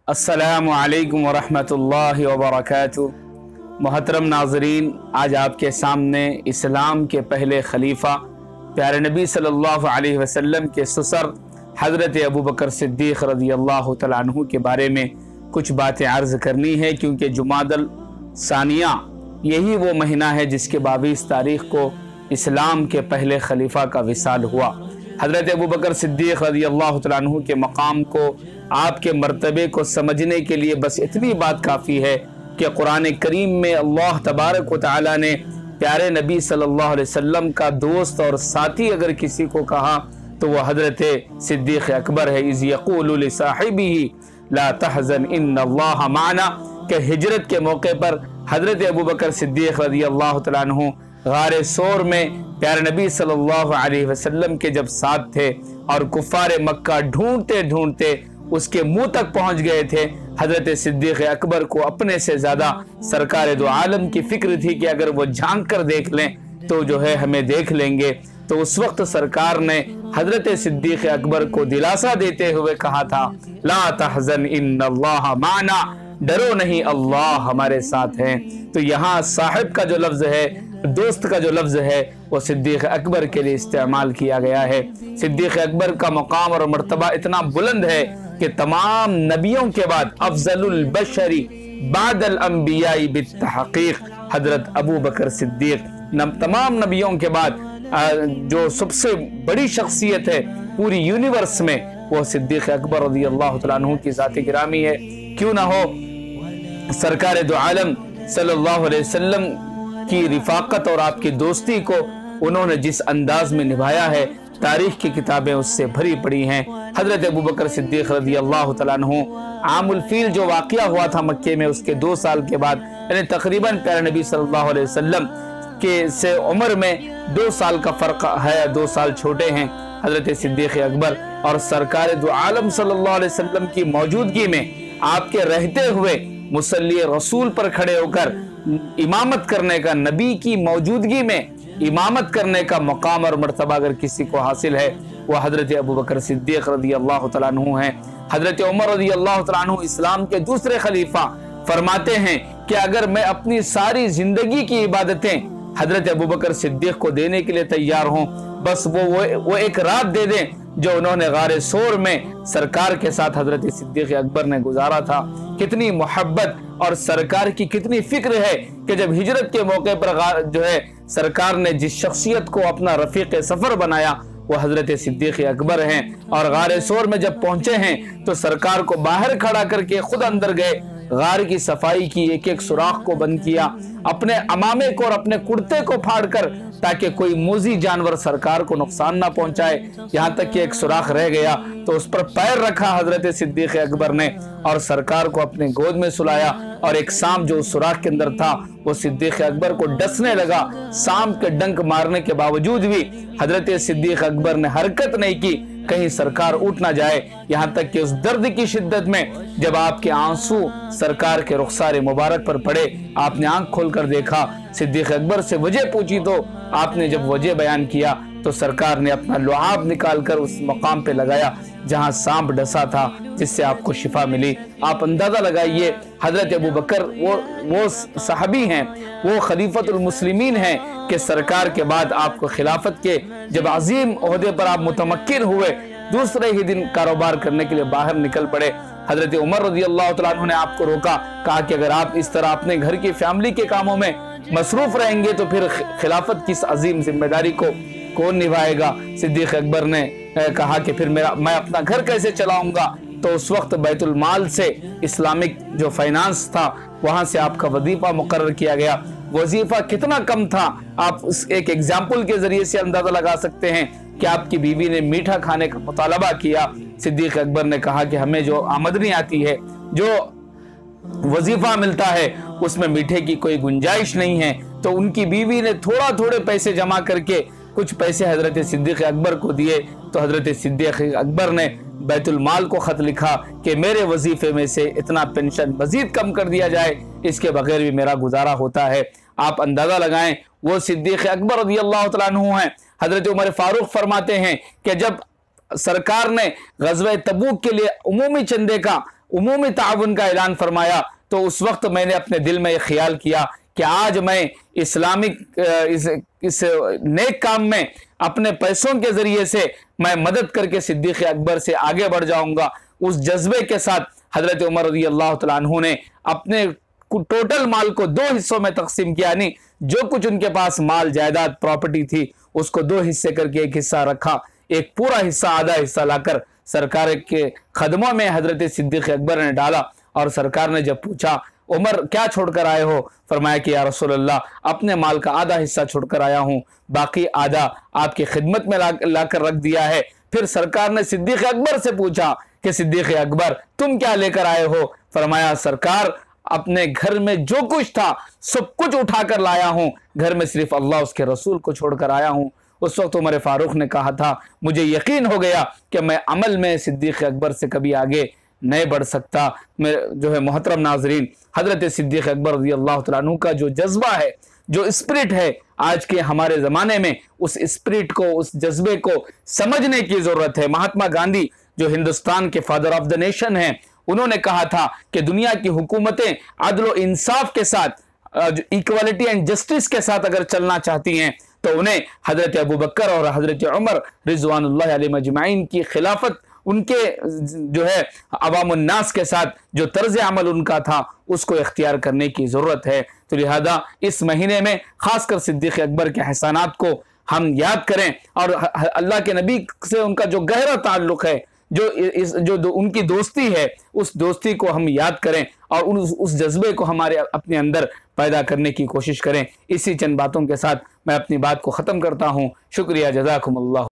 अस्सलामु अलैकुम वरहमतुल्लाहि वबरकातुहू। मोहतरम नाज़रीन, आज आपके सामने इस्लाम के पहले खलीफा प्यारे नबी सल्लल्लाहु अलैहि वसल्लम के ससर हज़रत अबू बकर सिद्दीक़ रज़ियल्लाहु तआला अन्हु के बारे में कुछ बातें अर्ज़ करनी है, क्योंकि जुमादल सानिया यही वो महीना है जिसके 22 तारीख़ को इस्लाम के पहले खलीफा का विसाल हुआ। हज़रत अबू बकर सिद्दीक़ रज़ियल्लाहु तआला अन्हु के मकाम को, आपके मर्तबे को समझने के लिए बस इतनी बात काफ़ी है कि कुरान करीम में अल्लाह तबारक व तआला ने प्यारे नबी सल्लल्लाहु अलैहि वसल्लम का दोस्त और साथी अगर किसी को कहा तो वह हज़रत सिद्दीक़ अकबर है। इज़ यक़ूलु लिसाहिबिही ला तहज़न इन्नल्लाह माना, कि हिजरत के मौके पर हज़रत अबू बकर सिद्दीक़ रज़ियल्लाहु तआला अन्हु गारे सोर में प्यारे नबी सल्लल्लाहु अलैहि वसल्लम के जब साथ थे और कुफ़ारे मक्का ढूंढते ढूंढते उसके मुंह तक पहुंच गए थे, हज़रत सिद्दीक़ अकबर को अपने से ज़्यादा सरकार दो आलम की फिक्र थी कि अगर वो झांक कर देख लें तो जो है हमें देख लेंगे। तो उस वक्त सरकार ने हज़रत सिद्दीक़ अकबर को दिलासा देते हुए कहा था, ला तहज़न इन्नल्लाह माना, डरो नहीं, अल्लाह हमारे साथ हैं। तो यहाँ साहिब का जो लफ्ज़ है, दोस्त का जो लफ्ज़ है, वो सिद्दीक़ अकबर के लिए इस्तेमाल किया गया है। सिद्दीक़ अकबर का मकाम और मर्तबा इतना बुलंद है कि तमाम नबियों के बाद अफ़ज़लुल बशरी बादल अंबियाई बित्तहक़ीक़ हज़रत अबू बकर सिद्दीक़, तमाम नबियों के बाद जो सबसे बड़ी शख्सियत है पूरी यूनिवर्स में, वो सिद्दीक़ अकबर रज़ियल्लाहु तआला अन्हु की ज़ात गिरामी है। क्यों ना हो, सरकार दो आलम सल्लल्लाहु अलैहि वसल्लम की रिफाकत और आपकी दोस्ती को उन्होंने जिस अंदाज में निभाया है, तारीख की किताबें उससे भरी पड़ी हैं। हज़रत अबू बकर सिद्दीक़ रज़ियल्लाहु तआला अन्हु आमुल फील जो वाक़या हुआ था मक्के में, उसके 2 साल के बाद, यानी तकरीबन प्यारे नबी सल्लल्लाहु अलैहि वसल्लम के से उम्र में 2 साल का फ़र्क है, 2 साल छोटे हैं हज़रत सिद्दीक़ अकबर। और सरकार दो आलम सल्लल्लाहु अलैहि वसल्लम की मौजूदगी में, आपके रहते हुए मुसल्ली रसूल पर खड़े होकर इमामत करने का, नबी की मौजूदगी में इमामत करने का मकाम और मर्तबा अगर किसी को हासिल है, वह हज़रत अबू बकर सिद्दीक़ रज़ियल्लाहु तआला अन्हु हैं। हज़रत उमर रज़ियल्लाहु तआला अन्हु इस्लाम के दूसरे खलीफा फरमाते हैं कि अगर मैं अपनी सारी जिंदगी की इबादतें हज़रत अबू बकर सिद्दीक़ को देने के लिए तैयार हूँ, बस वो एक रात दे दें जो उन्होंने गारे सोर में सरकार के साथ हज़रत सिद्दीक़ अकबर ने गुजारा था। कितनी मोहब्बत और सरकार की कितनी फिक्र है कि जब हिजरत के मौके पर जो है सरकार ने जिस शख्सियत को अपना रफ़ीक़ सफ़र बनाया वो हज़रत सिद्दीक़ अकबर हैं। और गारे सोर में जब पहुंचे हैं तो सरकार को बाहर खड़ा करके खुद अंदर गए, गार की सफाई की, एक एक सुराख को बंद किया, अपने अमामे को और अपने कुर्ते को फाड़कर ताकि कोई मूजी जानवर सरकार को नुकसान ना पहुंचाए, यहाँ तक कि एक सुराख रह गया तो उस पर पैर रखा हज़रत सिद्दीक़ अकबर ने और सरकार को अपने गोद में सुलाया। और एक सांप जो उस सुराख के अंदर था वो सिद्दीक़ अकबर को डसने लगा। सांप के डंक मारने के बावजूद भी हज़रत सिद्दीक़ अकबर ने हरकत नहीं की कहीं सरकार उठ ना जाए। यहाँ तक कि उस दर्द की शिद्दत में जब आपके आंसू सरकार के रुखसार मुबारक पर पड़े, आपने आंख खोलकर देखा, सिद्दीक़ अकबर से वजह पूछी तो आपने जब वजह बयान किया तो सरकार ने अपना लुआब निकालकर उस मकाम पे लगाया जहां सांप डसा था, जिससे आपको शिफा मिली। आप अंदाजा लगाइए, हज़रत अबू बकर वो सहाबी हैं, वो खलीफतुल मुस्लिमीन हैं कि सरकार के बाद आपको खिलाफत के जब अजीम ओहदे पर आप मुतमक्किन हुए, दूसरे ही दिन कारोबार करने के लिए बाहर निकल पड़े। हज़रत उमर रज़ियल्लाहु तआला अन्हु ने आपको रोका, कहा कि अगर आप इस तरह अपने घर की फैमिली के कामों में मसरूफ रहेंगे तो फिर खिलाफत की इस अजीम जिम्मेदारी को कौन निभाएगा। सिद्दीक़ अकबर ने कहा कि फिर मैं अपना घर कैसे चलाऊंगा। तो उस वक्त बैतुल माल से, इस्लामिक जो फाइनेंस था, वहां से आपका वजीफा मुकर्रर किया गया। वजीफा कितना कम था, आप उस एक एग्जाम्पल के जरिए से अंदाजा लगा सकते हैं कि आपकी बीवी ने मीठा खाने का मुतालबा किया। सिद्दीक़ अकबर ने कहा कि हमें जो आमदनी आती है, जो वजीफा मिलता है, उसमें मीठे की कोई गुंजाइश नहीं है। तो उनकी बीवी ने थोड़े पैसे जमा करके कुछ पैसे हज़रत सिद्दीक़ अकबर को दिए। तो हज़रत सिद्दीक़ अकबर ने बैतुल माल को ख़त लिखा कि मेरे वजीफे में से इतना पेंशन मजीद कम कर दिया जाए, इसके बगैर भी मेरा गुजारा होता है। आप अंदाज़ा लगाएं, वो सिद्दीक़ अकबर रज़ियल्लाहु तआला अन्हु हैं। हज़रत उमर फारूक फरमाते हैं कि जब सरकार ने ग़ज़वा तबूक के लिए उमूमी चंदे का उमूमी ताउन का ऐलान फरमाया, तो उस वक्त मैंने अपने दिल में ख्याल किया कि आज मैं इस्लामिक इस नेक काम में अपने पैसों के जरिए से मैं मदद करके सिद्दीक़ अकबर से आगे बढ़ जाऊंगा। उस जज्बे के साथ हजरत उमर रज़ी अल्लाह तआला अन्हु ने अपने टोटल माल को 2 हिस्सों में तकसीम किया, यानी जो कुछ उनके पास माल जायदाद प्रॉपर्टी थी उसको 2 हिस्से करके एक हिस्सा रखा, एक पूरा हिस्सा आधा हिस्सा लाकर सरकार के खदमों में हजरत सिद्दीक़ अकबर ने डाला। और सरकार ने जब पूछा उमर क्या छोड़कर आए हो, फरमाया कि या रसूल अल्लाह, अपने माल का आधा हिस्सा छोड़कर आया हूं, बाकी आधा आपकी खिदमत में लाकर रख दिया है। फिर सरकार ने सिद्दीक़ अकबर से पूछा कि सिद्दीक़ अकबर तुम क्या लेकर आए हो, फरमाया सरकार अपने घर में जो कुछ था सब कुछ उठाकर लाया हूं, घर में सिर्फ अल्लाह उसके रसूल को छोड़कर आया हूं। उस वक्त उमर फारूक ने कहा था, मुझे यकीन हो गया कि मैं अमल में सिद्दीक़ अकबर से कभी आगे नहीं बढ़ सकता। जो है मोहतरम नाजरीन, हजरत सिद्दीक़ अकबर रज़ी अल्लाह तआला अन्हु का जो जज्बा है, जो स्पिरिट है, आज के हमारे ज़माने में उस स्पिरिट को, उस जज्बे को समझने की ज़रूरत है। महात्मा गांधी जो हिंदुस्तान के फादर ऑफ द नेशन हैं, उन्होंने कहा था कि दुनिया की हुकूमतें अदल व इंसाफ के साथ, इक्वालिटी एंड जस्टिस के साथ अगर चलना चाहती हैं तो उन्हें हजरत अबू बकर और हजरत उमर रिज़वानुल्लाह अलैहिम अजमाइन की खिलाफत, उनके जो है अवामुन्नास के साथ जो तर्ज अमल उनका था उसको इख्तियार करने की ज़रूरत है। तो लिहाजा इस महीने में ख़ासकर सिद्दीक़ अकबर के एहसानात को हम याद करें और अल्लाह के नबी से उनका जो गहरा ताल्लुक़ है, जो उनकी दोस्ती है, उस दोस्ती को हम याद करें और उस जज्बे को हमारे अपने अंदर पैदा करने की कोशिश करें। इसी चंद बातों के साथ मैं अपनी बात को ख़त्म करता हूँ। शुक्रिया, जज़ाकुमुल्लाह।